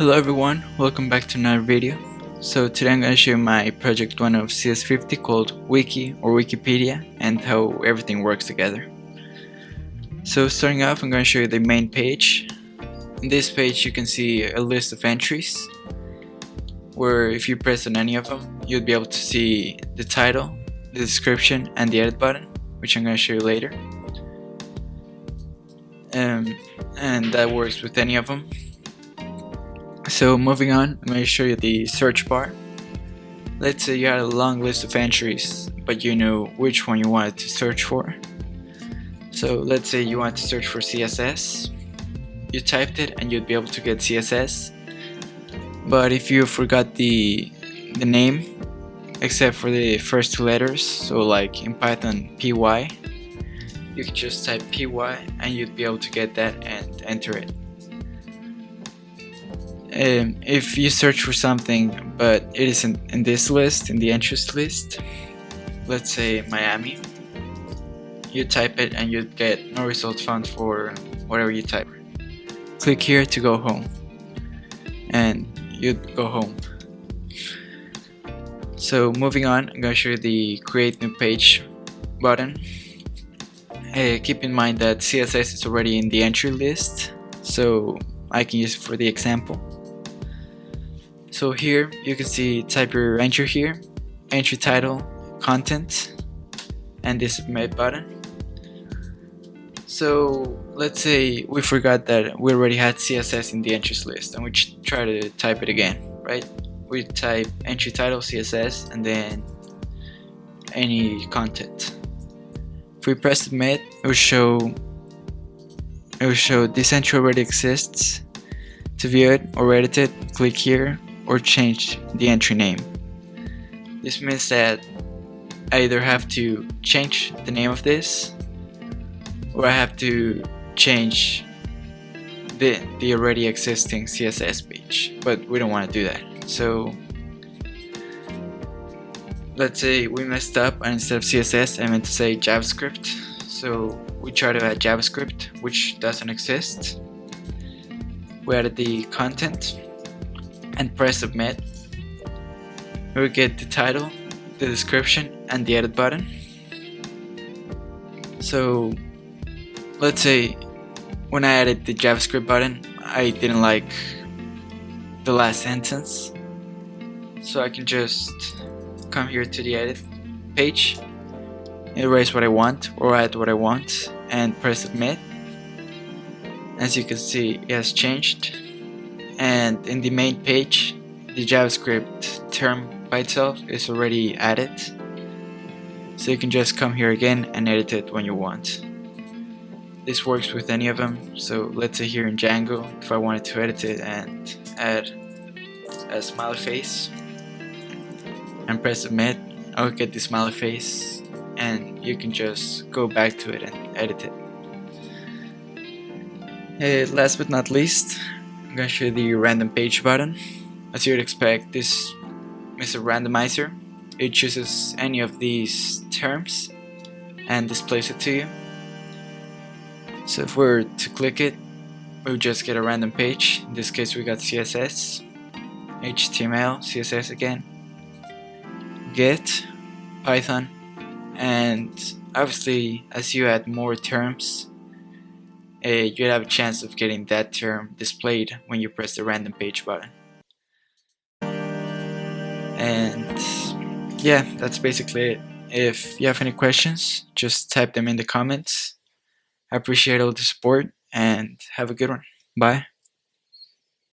Hello everyone, welcome back to another video. So today I'm going to show you my project 1 of CS50 called Wiki or Wikipedia and how everything works together. So starting off, I'm going to show you the main page. In this page you can see a list of entries where if you press on any of them you'll be able to see the title, the description and the edit button, which I'm going to show you later. And that works with any of them. So moving on, I'm going to show you the search bar. Let's say you had a long list of entries, but you know which one you wanted to search for. So let's say you want to search for CSS. You typed it and you'd be able to get CSS. But if you forgot the name, except for the first two letters, so like in Python PY, you could just type PY and you'd be able to get that and enter it. If you search for something but it isn't in this list, in the entries list, let's say Miami, you type it and you'd get no results found for whatever you type. Click here to go home and you'd go home. So moving on, I'm going to show you the create new page button. Keep in mind that CSS is already in the entry list, so I can use it for the example. So here you can see type your entry here, entry title, content, and the submit button. So let's say we forgot that we already had CSS in the entries list and we try to type it again, right? We type entry title CSS and then any content. If we press submit, it will show this entry already exists. To view it or edit it, click here or change the entry name. This means that I either have to change the name of this or I have to change the already existing CSS page, but we don't want to do that. So let's say we messed up and instead of CSS I meant to say JavaScript, so we try to add JavaScript, which doesn't exist. We added the content and press submit. We get the title, the description and the edit button. So let's say when I added the JavaScript button I didn't like the last sentence, so I can just come here to the edit page, erase what I want or add what I want and press submit. As you can see, it has changed, and in the main page the JavaScript term by itself is already added, so you can just come here again and edit it when you want. This works with any of them, so let's say here in Django, if I wanted to edit it and add a smiley face and press submit, I'll get the smiley face and you can just go back to it and edit it. Last but not least, I'm going to show you the random page button. As you would expect, this is a randomizer. It chooses any of these terms and displays it to you. So if we were to click it, we'll just get a random page. In this case we got CSS, HTML, CSS again, Git, Python, and obviously as you add more terms, you'd have a chance of getting that term displayed when you press the random page button. And yeah, that's basically it. If you have any questions, just type them in the comments. I appreciate all the support and have a good one. Bye.